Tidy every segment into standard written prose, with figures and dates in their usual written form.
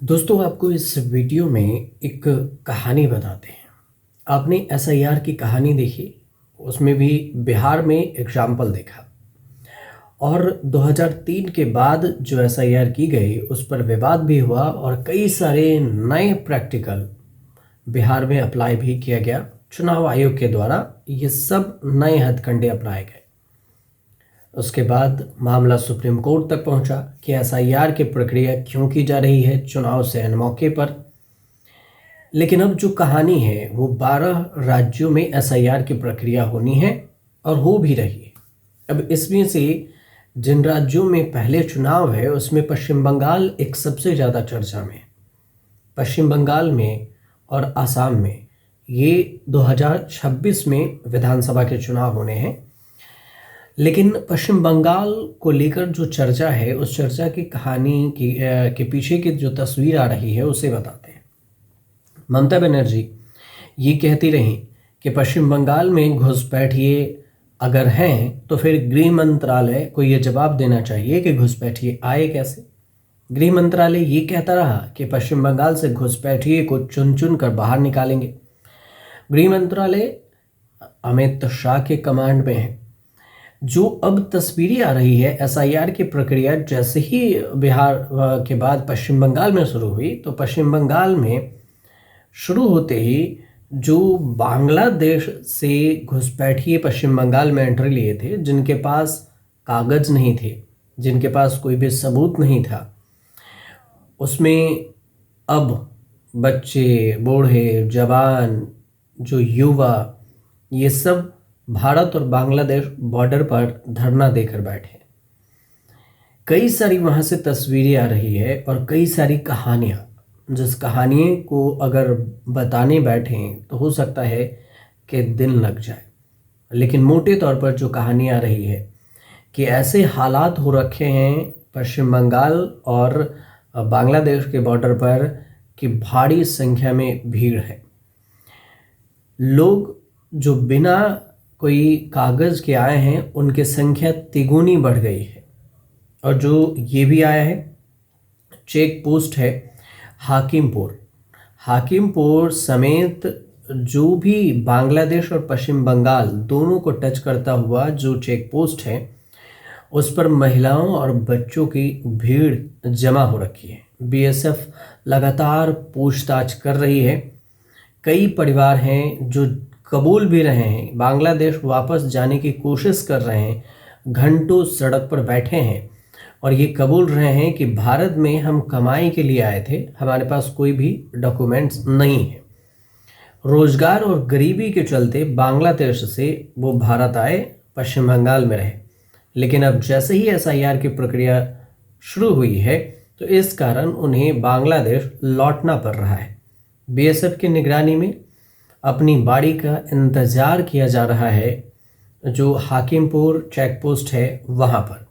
दोस्तों आपको इस वीडियो में एक कहानी बताते हैं। आपने एसआईआर की कहानी देखी, उसमें भी बिहार में एग्जाम्पल देखा और 2003 के बाद जो एसआईआर की गई उस पर विवाद भी हुआ और कई सारे नए प्रैक्टिकल बिहार में अप्लाई भी किया गया। चुनाव आयोग के द्वारा ये सब नए हथकंडे अपनाए गए। उसके बाद मामला सुप्रीम कोर्ट तक पहुंचा कि एसआईआर की प्रक्रिया क्यों की जा रही है चुनाव से अन मौके पर। लेकिन अब जो कहानी है वो 12 राज्यों में एसआईआर की प्रक्रिया होनी है और हो भी रही है। अब इसमें से जिन राज्यों में पहले चुनाव है उसमें पश्चिम बंगाल एक सबसे ज़्यादा चर्चा में है। पश्चिम बंगाल में और आसाम में ये 2026 में विधानसभा के चुनाव होने हैं। लेकिन पश्चिम बंगाल को लेकर जो चर्चा है उस चर्चा की कहानी के पीछे की जो तस्वीर आ रही है उसे बताते हैं। ममता बनर्जी ये कहती रहीं कि पश्चिम बंगाल में घुसपैठिए अगर हैं तो फिर गृह मंत्रालय को ये जवाब देना चाहिए कि घुसपैठिए आए कैसे। गृह मंत्रालय ये कहता रहा कि पश्चिम बंगाल से घुसपैठिए को चुन चुन कर बाहर निकालेंगे। गृह मंत्रालय अमित शाह के कमांड में है। जो अब तस्वीरें आ रही है एसआईआर की प्रक्रिया जैसे ही बिहार के बाद पश्चिम बंगाल में शुरू हुई तो पश्चिम बंगाल में शुरू होते ही जो बांग्लादेश से घुसपैठिए पश्चिम बंगाल में एंट्री लिए थे, जिनके पास कागज नहीं थे, जिनके पास कोई भी सबूत नहीं था, उसमें अब बच्चे, बूढ़े, जवान, जो युवा, ये सब भारत और बांग्लादेश बॉर्डर पर धरना देकर बैठे। कई सारी वहाँ से तस्वीरें आ रही है और कई सारी कहानियाँ, जिस कहानी को अगर बताने बैठें तो हो सकता है कि दिन लग जाए। लेकिन मोटे तौर पर जो कहानी आ रही है कि ऐसे हालात हो रखे हैं पश्चिम बंगाल और बांग्लादेश के बॉर्डर पर कि भारी संख्या में भीड़ है। लोग जो बिना कोई कागज़ के आए हैं उनकी संख्या तिगुनी बढ़ गई है। और जो ये भी आया है, चेक पोस्ट है हाकिमपुर समेत जो भी बांग्लादेश और पश्चिम बंगाल दोनों को टच करता हुआ जो चेक पोस्ट है उस पर महिलाओं और बच्चों की भीड़ जमा हो रखी है। बीएसएफ लगातार पूछताछ कर रही है। कई परिवार हैं जो कबूल भी रहे हैं, बांग्लादेश वापस जाने की कोशिश कर रहे हैं, घंटों सड़क पर बैठे हैं और ये कबूल रहे हैं कि भारत में हम कमाई के लिए आए थे, हमारे पास कोई भी डॉक्यूमेंट्स नहीं है। रोजगार और गरीबी के चलते बांग्लादेश से वो भारत आए, पश्चिम बंगाल में रहे। लेकिन अब जैसे ही एसआईआर की प्रक्रिया शुरू हुई है तो इस कारण उन्हें बांग्लादेश लौटना पड़ रहा है। बीएसएफ की निगरानी में अपनी बारी का इंतज़ार किया जा रहा है। जो हाकिमपुर चेक पोस्ट है वहाँ पर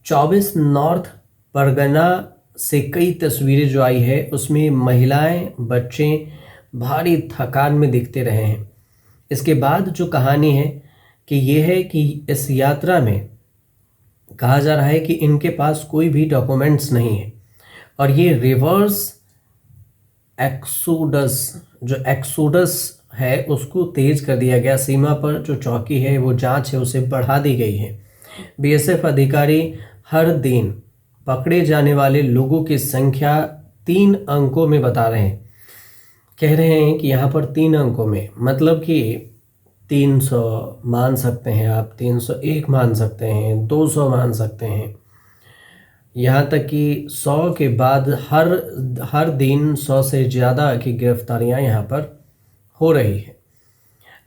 24 नॉर्थ परगना से कई तस्वीरें जो आई है उसमें महिलाएं, बच्चे भारी थकान में दिखते रहे हैं। इसके बाद जो कहानी है कि ये है कि इस यात्रा में कहा जा रहा है कि इनके पास कोई भी डॉक्यूमेंट्स नहीं है और ये रिवर्स एक्सोडस है उसको तेज कर दिया गया। सीमा पर जो चौकी है वो जांच है उसे बढ़ा दी गई है। बीएसएफ अधिकारी हर दिन पकड़े जाने वाले लोगों की संख्या 3 अंकों में बता रहे हैं। कह रहे हैं कि यहाँ पर 3 अंकों में मतलब कि 300 मान सकते हैं आप, 301 मान सकते हैं, 200 मान सकते हैं, यहाँ तक कि 100 के बाद हर दिन 100 से ज़्यादा की गिरफ्तारियाँ यहाँ पर हो रही है।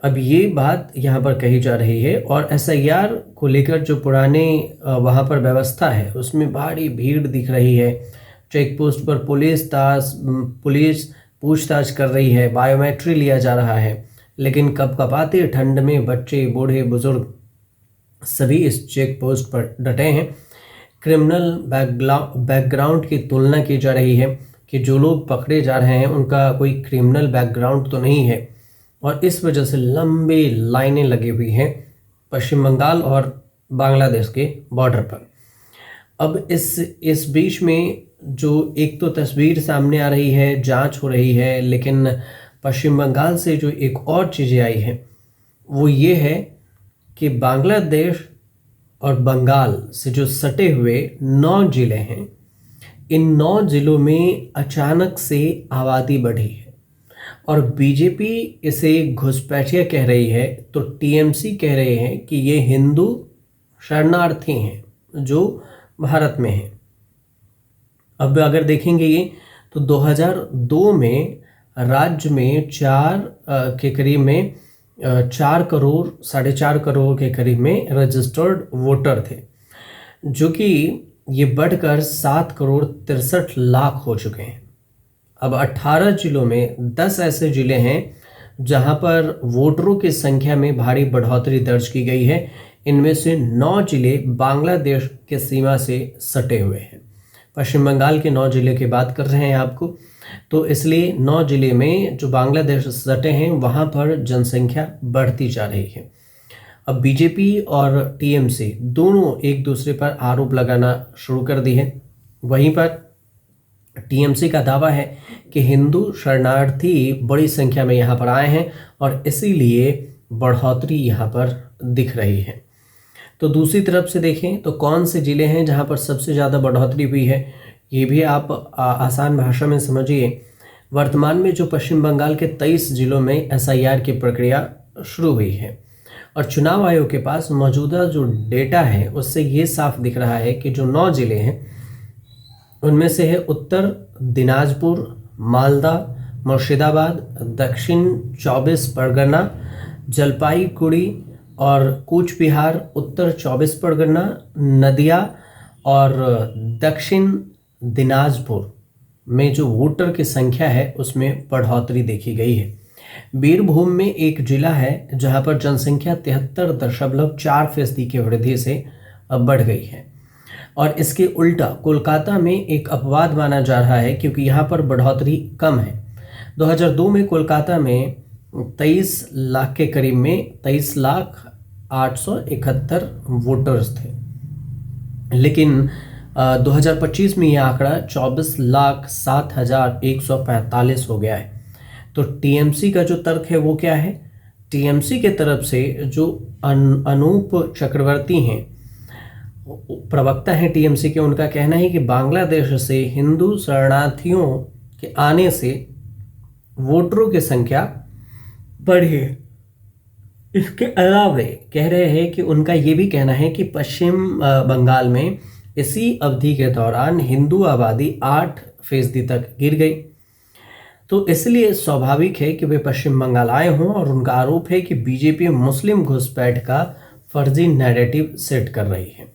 अब ये बात यहाँ पर कही जा रही है और एसआईआर को लेकर जो पुराने वहाँ पर व्यवस्था है उसमें भारी भीड़ दिख रही है। चेक पोस्ट पर पुलिस पूछताछ कर रही है, बायोमेट्री लिया जा रहा है। लेकिन कपकपाते ठंड में बच्चे, बूढ़े, बुजुर्ग सभी इस चेक पोस्ट पर डटे हैं। क्रिमिनल बैकग्राउंड की तुलना की जा रही है कि जो लोग पकड़े जा रहे हैं उनका कोई क्रिमिनल बैकग्राउंड तो नहीं है और इस वजह से लंबी लाइनें लगी हुई हैं पश्चिम बंगाल और बांग्लादेश के बॉर्डर पर। अब इस बीच में जो एक तो तस्वीर सामने आ रही है, जांच हो रही है, लेकिन पश्चिम बंगाल से जो एक और चीज़ें आई हैं वो ये है कि बांग्लादेश और बंगाल से जो सटे हुए 9 ज़िले हैं, इन 9 ज़िलों में अचानक से आबादी बढ़ी है और बीजेपी इसे घुसपैठिया कह रही है, तो टीएमसी कह रहे हैं कि ये हिंदू शरणार्थी हैं जो भारत में हैं। अब अगर देखेंगे ये तो 2002 में राज्य में 4 करोड़ 4.5 करोड़ के करीब में रजिस्टर्ड वोटर थे, जो कि ये बढ़कर 7 करोड़ 63 लाख हो चुके हैं। अब 18 जिलों में 10 ऐसे जिले हैं जहां पर वोटरों की संख्या में भारी बढ़ोतरी दर्ज की गई है। इनमें से 9 जिले बांग्लादेश के सीमा से सटे हुए हैं। पश्चिम बंगाल के 9 जिले की बात कर रहे हैं आपको, तो इसलिए 9 जिले में जो बांग्लादेश से सटे हैं वहाँ पर जनसंख्या बढ़ती जा रही है। अब बीजेपी और टीएमसी दोनों एक दूसरे पर आरोप लगाना शुरू कर दी है। वहीं पर टीएमसी का दावा है कि हिंदू शरणार्थी बड़ी संख्या में यहाँ पर आए हैं और इसीलिए बढ़ोतरी यहाँ पर दिख रही है। तो दूसरी तरफ से देखें तो कौन से ज़िले हैं जहाँ पर सबसे ज़्यादा बढ़ोतरी हुई है, ये भी आप आसान भाषा में समझिए। वर्तमान में जो पश्चिम बंगाल के 23 जिलों में एसआईआर की प्रक्रिया शुरू हुई है और चुनाव आयोग के पास मौजूदा जो डेटा है उससे ये साफ दिख रहा है कि जो 9 जिले हैं उनमें से है उत्तर दिनाजपुर, मालदा, मुर्शिदाबाद, दक्षिण 24 परगना, जलपाईगुड़ी और कूच बिहार, उत्तर 24 परगना, नदिया और दक्षिण दिनाजपुर में जो वोटर की संख्या है उसमें बढ़ोतरी देखी गई है। बीरभूम में एक जिला है जहां पर जनसंख्या 73.4% की वृद्धि से अब बढ़ गई है और इसके उल्टा कोलकाता में एक अपवाद माना जा रहा है क्योंकि यहाँ पर बढ़ोतरी कम है। 2002 में कोलकाता में 23 लाख के करीब में 23,871 वोटर्स थे, लेकिन 2025 में यह आंकड़ा 24,07,145 हो गया है। तो टीएमसी का जो तर्क है वो क्या है? टीएमसी के तरफ से जो अनूप चक्रवर्ती हैं, प्रवक्ता हैं टीएमसी के, उनका कहना है कि बांग्लादेश से हिंदू शरणार्थियों के आने से वोटरों की संख्या बढ़ी है। इसके अलावा कह रहे हैं कि उनका ये भी कहना है कि पश्चिम बंगाल में इसी अवधि के दौरान हिंदू आबादी 8% तक गिर गई। तो इसलिए स्वाभाविक है कि वे पश्चिम बंगाल आए हों और उनका आरोप है कि बीजेपी मुस्लिम घुसपैठ का फर्जी नैरेटिव सेट कर रही है।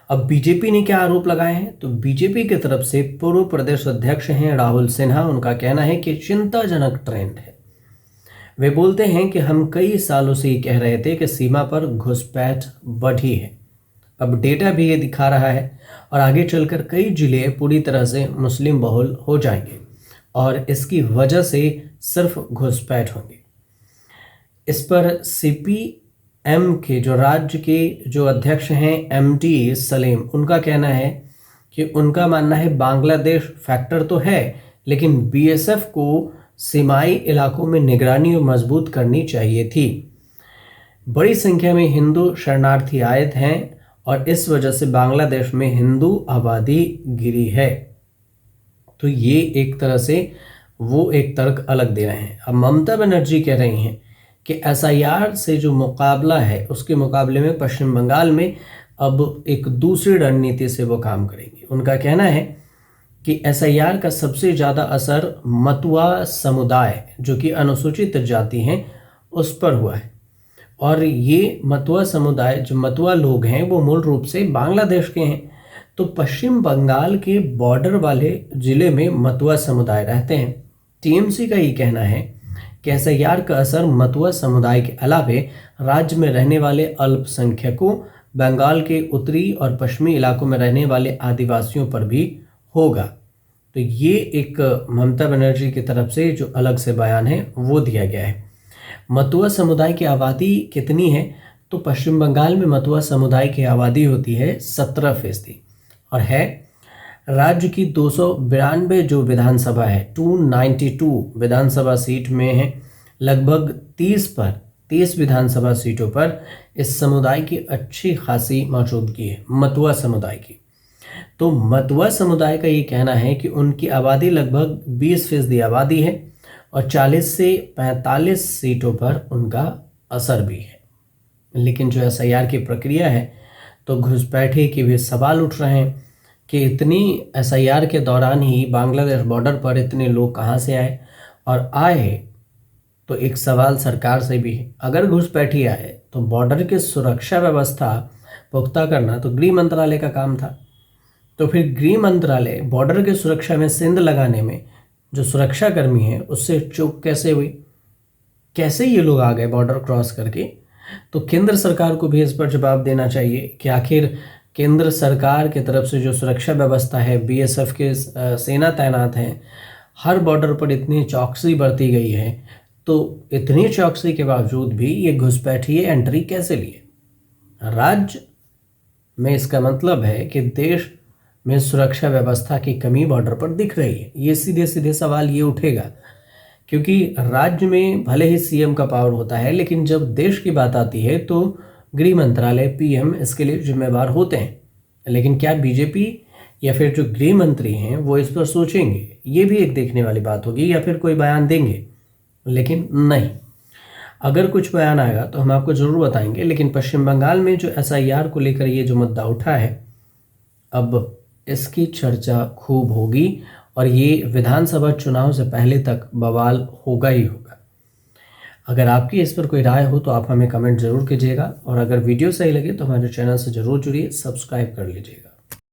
अब बीजेपी ने क्या आरोप लगाए हैं? तो बीजेपी की तरफ से पूर्व प्रदेश अध्यक्ष हैं राहुल सिन्हा, उनका कहना है कि चिंताजनक ट्रेंड है। वे बोलते हैं कि हम कई सालों से ये कह रहे थे कि सीमा पर घुसपैठ बढ़ी है। अब डेटा भी ये दिखा रहा है और आगे चलकर कई जिले पूरी तरह से मुस्लिम बहुल हो जाएंगे और इसकी वजह से सिर्फ घुसपैठ होंगे। इस पर सीपीएम के जो राज्य के जो अध्यक्ष हैं एमडी सलीम, उनका कहना है कि उनका मानना है बांग्लादेश फैक्टर तो है, लेकिन बीएसएफ को सीमाई इलाकों में निगरानी और मजबूत करनी चाहिए थी। बड़ी संख्या में हिंदू शरणार्थी आए हैं और इस वजह से बांग्लादेश में हिंदू आबादी गिरी है। तो ये एक तरह से वो एक तर्क अलग दे रहे हैं। अब ममता बनर्जी कह रही हैं कि एसआईआर से जो मुकाबला है उसके मुकाबले में पश्चिम बंगाल में अब एक दूसरी रणनीति से वो काम करेंगे। उनका कहना है कि एसआईआर का सबसे ज़्यादा असर मतुआ समुदाय जो कि अनुसूचित जाति हैं उस पर हुआ है और ये मतुआ समुदाय जो मतुआ लोग हैं वो मूल रूप से बांग्लादेश के हैं। तो पश्चिम बंगाल के बॉर्डर वाले ज़िले में मतुआ समुदाय रहते हैं। टीएमसी का ये कहना है कि एसआईआर का असर मतुआ समुदाय के अलावे राज्य में रहने वाले अल्पसंख्यकों, बंगाल के उत्तरी और पश्चिमी इलाकों में रहने वाले आदिवासियों पर भी होगा। तो ये एक ममता बनर्जी की तरफ से जो अलग से बयान है वो दिया गया है। मतुआ समुदाय की आबादी कितनी है? तो पश्चिम बंगाल में मतुआ समुदाय की आबादी होती है 17% और है राज्य की 292 जो विधानसभा है, 292 विधानसभा सीट में है, लगभग 30 विधानसभा सीटों पर इस समुदाय की अच्छी खासी मौजूदगी है, मतुआ समुदाय की। तो मतुआ समुदाय का ये कहना है कि उनकी आबादी लगभग 20% आबादी है और 40 से 45 सीटों पर उनका असर भी है। लेकिन जो SIR की प्रक्रिया है, तो घुसपैठे के भी सवाल उठ रहे हैं कि इतनी SIR के दौरान ही बांग्लादेश बॉर्डर पर इतने लोग कहाँ से आए, और आए तो एक सवाल सरकार से भी है, अगर घुसपैठी आए तो बॉर्डर की सुरक्षा व्यवस्था पुख्ता करना तो गृह मंत्रालय का काम था। तो फिर गृह मंत्रालय बॉर्डर की सुरक्षा में सेंध लगाने में जो सुरक्षा कर्मी है उससे चूक कैसे हुई, कैसे ये लोग आ गए बॉर्डर क्रॉस करके? तो केंद्र सरकार को भी इस पर जवाब देना चाहिए कि आखिर केंद्र सरकार की तरफ से जो सुरक्षा व्यवस्था है, BSF के सेना तैनात हैं, हर बॉर्डर पर इतनी चौकसी बरती गई है, तो इतनी चौकसी के बावजूद भी ये घुसपैठिए एंट्री कैसे लिए? राज्य में इसका मतलब है कि देश में सुरक्षा व्यवस्था की कमी बॉर्डर पर दिख रही है। ये सीधे सीधे सवाल ये उठेगा, क्योंकि राज्य में भले ही CM का पावर होता है, लेकिन जब देश की बात आती है तो गृह मंत्रालय, PM इसके लिए जिम्मेवार होते हैं। लेकिन क्या BJP या फिर जो गृह मंत्री हैं वो इस पर सोचेंगे? ये भी एक देखने वाली बात होगी, या फिर कोई बयान देंगे। लेकिन नहीं, अगर कुछ बयान आएगा तो हम आपको ज़रूर बताएंगे। लेकिन पश्चिम बंगाल में जो SIR को लेकर ये जो मुद्दा उठा है, अब इसकी चर्चा खूब होगी और ये विधानसभा चुनाव से पहले तक बवाल होगा ही होगा। अगर आपकी इस पर कोई राय हो तो आप हमें कमेंट ज़रूर कीजिएगा, और अगर वीडियो सही लगे तो हमारे चैनल से ज़रूर जुड़िए, सब्सक्राइब कर लीजिएगा।